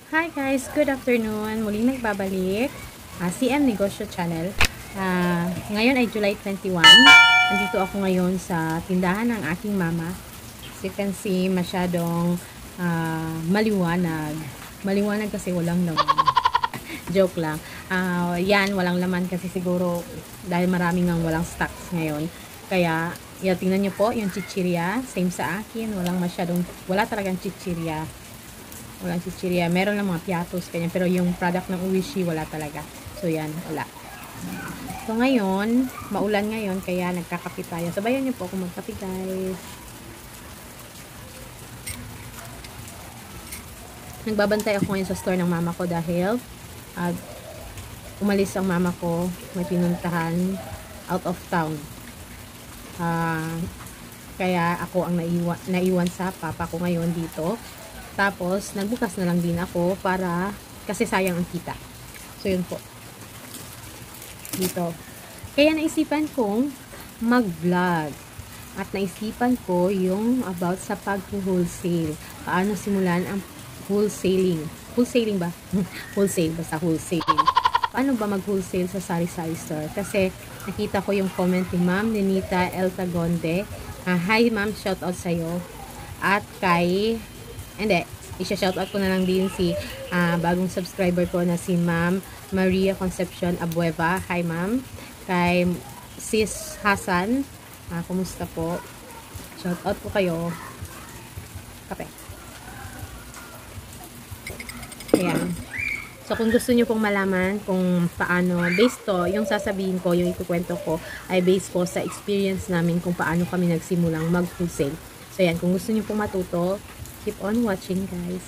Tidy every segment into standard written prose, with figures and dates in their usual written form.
Hi guys, good afternoon. Muling nagbabalik CM Negosyo Channel. Ngayon ay July 21. Nandito ako ngayon sa tindahan ng aking mama. As you can see, masyadong maliwanag. Maliwanag kasi walang laman. Joke lang. Yan, walang laman kasi siguro dahil maraming ang walang stocks ngayon. Kaya, tingnan nyo po, yung chichirya, same sa akin. Wala talagang chichirya. Walang chichirya. Meron lang mga piatos, kanya. Pero yung product ng Uwishi, wala talaga. So, yan, wala. So, ngayon, maulan ngayon, kaya nagkakape tayo. Sabayan nyo po ako magkape, guys. Nagbabantay ako ngayon sa store ng mama ko dahil umalis ang mama ko. May pinuntahan out of town. Kaya ako ang naiwan sa papa ko ngayon dito. Tapos, nagbukas na lang din ako kasi sayang ang kita. So, yun po. Dito. Kaya naisipan kong mag-vlog. At naisipan ko yung about sa pag-wholesale. Paano simulan ang wholesaling. Wholesaling ba? Wholesale. Basta wholesaling. Paano ba mag-wholesale sa sari-sari store? Kasi, nakita ko yung comment ni Ma'am Nenita El Tagonde. Hi Ma'am, shoutout sa'yo. At kay i-shoutout ko na lang din si bagong subscriber ko na si Ma'am Maria Concepcion Abueva. Hi Ma'am. Kay Sis Hasan, kumusta po? Shoutout po kayo. Kape. Ayan. So, kung gusto nyo pong malaman kung paano, based to, yung sasabihin ko, yung ikukwento ko, ay based po sa experience namin kung paano kami nagsimulang mag-wholesale. So, yan. Kung gusto nyo pong matuto, keep on watching, guys.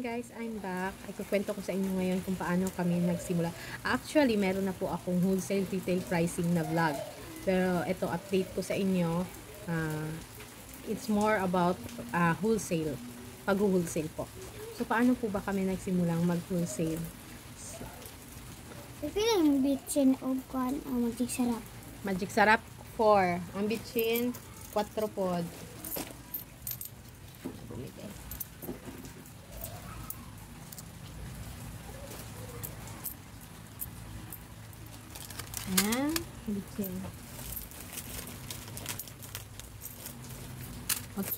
Guys, I'm back. Ikukwento ko sa inyo ngayon kung paano kami nagsimula. Actually, meron na po akong wholesale retail pricing na vlog. Pero ito, update ko sa inyo. It's more about wholesale. Pag-wholesale po. So, paano po ba kami nagsimulang mag-wholesale? Ito yung bitchin o kwan ang Magic Sarap. Magic Sarap 4. Ang bitchin 4 pod. Ayan, bitchin. So,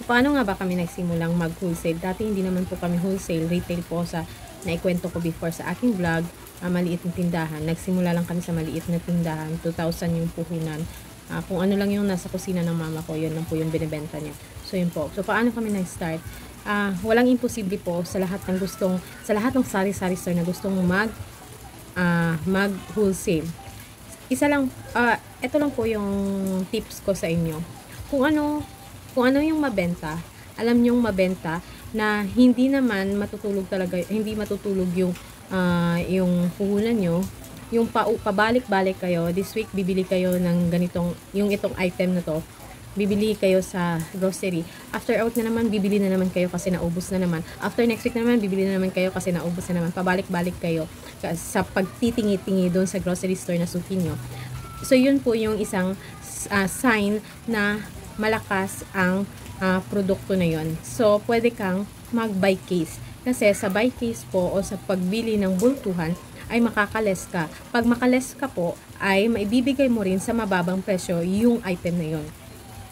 paano nga ba kami nagsimulang mag-wholesale? Dati hindi naman po kami wholesale, retail po sa naikwento ko before sa aking vlog, maliit na tindahan. Nagsimula lang kami sa maliit na tindahan, 2,000 yung puhunan. Kung ano lang yung nasa kusina ng mama ko, yun lang po yung binibenta niya. So, yun po. So, paano kami nag-start? Walang imposible po sa lahat ng sari-sari store na gustong mag-wholesale. Ito lang po yung tips ko sa inyo. Kung ano yung mabenta, alam nyong mabenta na hindi naman matutulog yung puhunan nyo, yung pabalik-balik kayo, this week bibili kayo ng itong item na to, bibili kayo sa grocery. After out na naman, bibili na naman kayo kasi naubos na naman. After next week na naman, bibili na naman kayo kasi naubos na naman. Pabalik-balik kayo sa pagtitingi-tingi doon sa grocery store na suki nyo. So, yun po yung isang sign na malakas ang produkto na yun. So, pwede kang mag-buy case. Kasi sa buy case po o sa pagbili ng bultuhan, ay makakales ka. Pag makales ka po, ay maibibigay mo rin sa mababang presyo yung item na yun.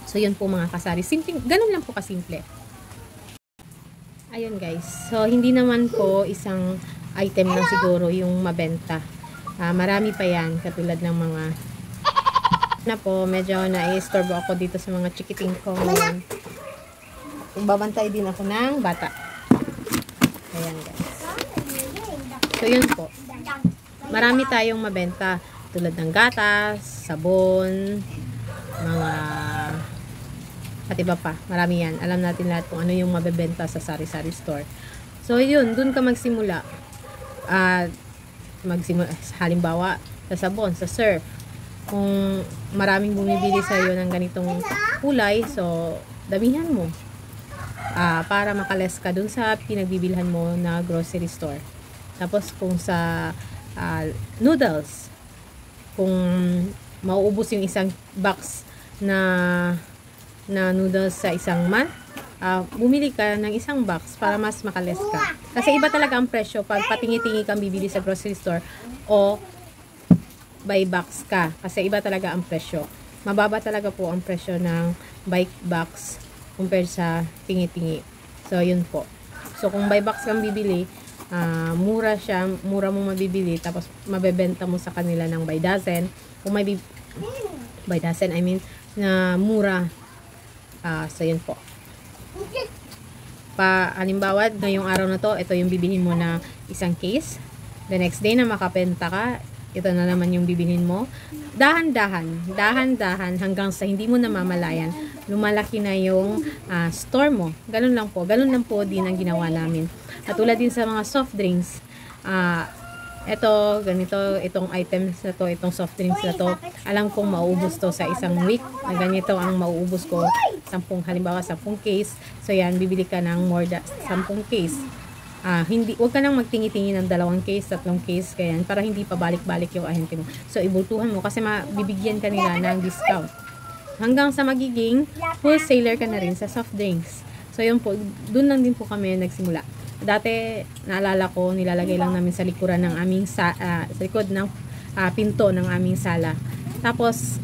So, yun po mga kasari. Ganun lang po kasimple. Ayun guys. So, hindi naman po isang item lang siguro yung mabenta. Marami pa yan. Katulad ng mga medyo na-istorbo ako dito sa mga chikiting ko. Babantay din ako ng bata. Ayan guys. So, yun po. Marami tayong mabenta. tulad ng gatas, sabon, mga at iba pa. Marami yan. Alam natin lahat kung ano yung mabebenta sa sari-sari store. So, yun. Dun ka magsimula. At halimbawa, sa sabon, sa surf. Kung maraming bumibili sa iyo ng ganitong kulay, so, damihan mo. Para makales ka dun sa pinagbibilhan mo na grocery store. Tapos, kung sa noodles, kung mauubos yung isang box na noodles sa isang month, bumili ka ng isang box para mas makales ka. Kasi iba talaga ang presyo pag patingi-tingi kang bibili sa grocery store o buy box ka. Kasi iba talaga ang presyo. Mababa talaga po ang presyo ng buy box compared sa tingi-tingi. So, yun po. So, kung buy box kang bibili, mura siya, mura mo mabibili, tapos mabebenta mo sa kanila ng by dozen. Kung may by dozen, I mean, na mura. So, yun po. Halimbawa, ngayong araw na to, ito yung bibilhin mo na isang case. The next day na makapenta ka, ito na naman yung bibilhin mo. Dahan-dahan hanggang sa hindi mo namamalayan, lumalaki na yung store mo. Ganun lang po din ang ginawa namin. At tulad din sa mga soft drinks, itong items na to, itong soft drinks na to, alam kong mauubos to sa isang week. Na ganito ang mauubos ko, halimbawa 10 case. So yan, bibili ka ng more than 10 case. Huwag ka nang magtingi-tingi ng 2 case, 3 case, kaya para hindi pa balik-balik yung ahente mo. So ibultuhan mo kasi mabibigyan ka nila ng discount. Hanggang sa magiging wholesaler ka na rin sa soft drinks. So yun po, dun lang din po kami nagsimula. Dati, naalala ko, nilalagay lang namin sa likuran ng aming sa likod ng pinto ng aming sala. Tapos,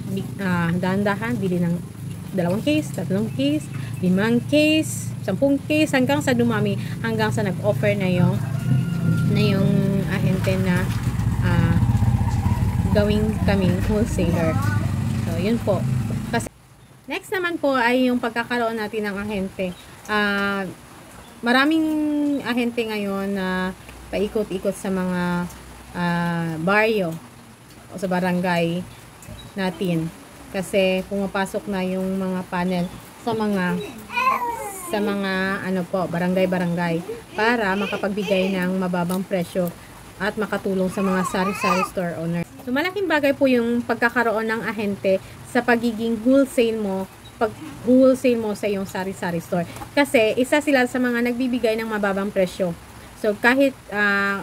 dahan-dahan, bili ng 2 case, 3 case, 5 case, 10 case, hanggang sa dumami, hanggang sa nag-offer na yung ahente na gawing kaming wholesaler. So, yun po. Kasi, next naman po ay yung pagkakaroon natin ng ahente. Maraming ahente ngayon na paikot-ikot sa mga baryo o sa barangay natin. Kasi pumapasok na yung mga panel sa mga barangay para makapagbigay ng mababang presyo at makatulong sa mga sari-sari store owner. So malaking bagay po yung pagkakaroon ng ahente sa pagiging wholesale mo sa iyong sari-sari store. Kasi isa sila sa mga nagbibigay ng mababang presyo. So kahit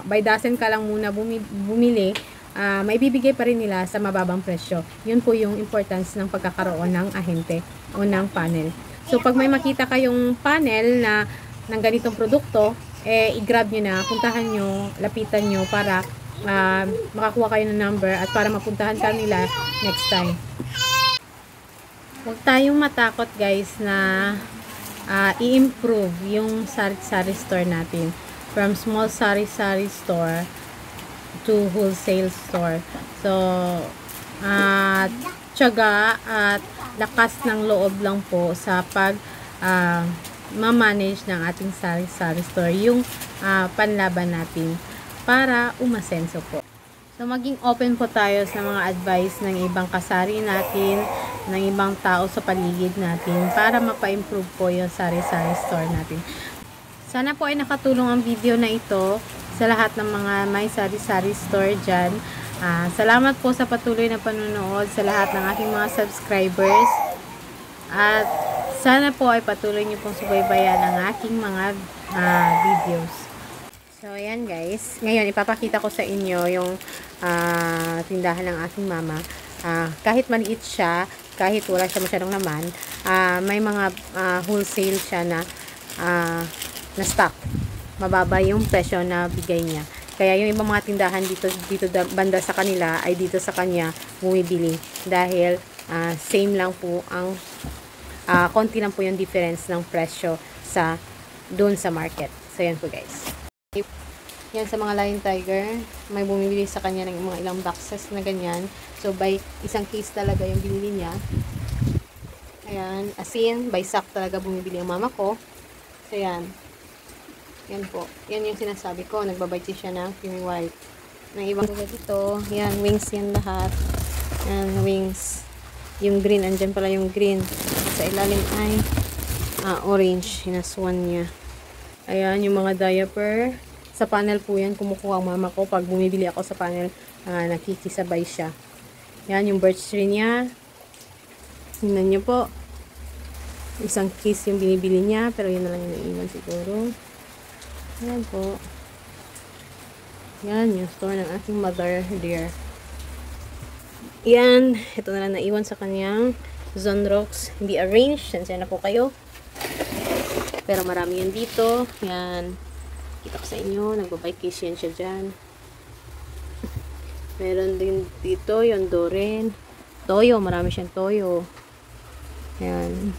by dozen ka lang muna bumili, may bibigay pa rin nila sa mababang presyo. Yun po yung importance ng pagkakaroon ng ahente o ng panel. So pag may makita kayong panel na ng ganitong produkto, i-grab nyo na, puntahan nyo, lapitan nyo para makakuha kayo ng number at para mapuntahan ka nila next time. Huwag tayong matakot guys na i-improve yung sari-sari store natin from small sari-sari store to wholesale store. So, tiyaga at lakas ng loob lang po sa ma-manage ng ating sari-sari store yung panlaban natin para umasenso po. So, maging open po tayo sa mga advice ng ibang kasari natin, ng ibang tao sa paligid natin para mapa-improve po yung sari-sari store natin. Sana po ay nakatulong ang video na ito sa lahat ng mga may sari-sari store dyan. Salamat po sa patuloy na panunood sa lahat ng aking mga subscribers. At sana po ay patuloy niyo pong subaybayan ang aking mga videos. So, ayan guys. Ngayon, ipapakita ko sa inyo yung tindahan ng aking mama. Kahit maliit siya, kahit wala siya masyadong laman, may mga wholesale siya na stock. Mababa yung presyo na bigay niya. Kaya yung ibang mga tindahan dito banda sa kanila ay dito sa kanya bumibili. Dahil same lang po ang konti lang po yung difference ng presyo doon sa market. So, yan po guys. Yan sa mga Lion Tiger, may bumibili sa kanya ng mga ilang boxes na ganyan. So, by isang case talaga yung binili niya. Ayan, asin, by sack talaga bumibili ang mama ko. So, yan. Yan po. Yan yung sinasabi ko. Nagbabay siya ng creamy white. Naiwan ko dito. Yan, wings yan lahat. Yan, wings. Yung green, andyan pala yung green. Sa ilalim ay orange. Hinaswan niya. Ayan, yung mga diaper. Sa panel po yan, kumukuha ang mama ko. Pag bumibili ako sa panel, nakikisabay siya. Yan, yung birch tree niya. Tingnan niyo po. Isang case yung binibili niya, pero yun na lang yung naiwan siguro. Yan po. Yan, yung store ng aking mother dear. Yan, ito na lang naiwan sa kanyang Zonrox. Hindi arranged. Sensya na po kayo. Pero marami yan dito. Yan. Kita ko sa inyo. Nagbabike case yan siya dyan. Meron din dito yung Doren. Toyo. Marami siyang toyo. Yan.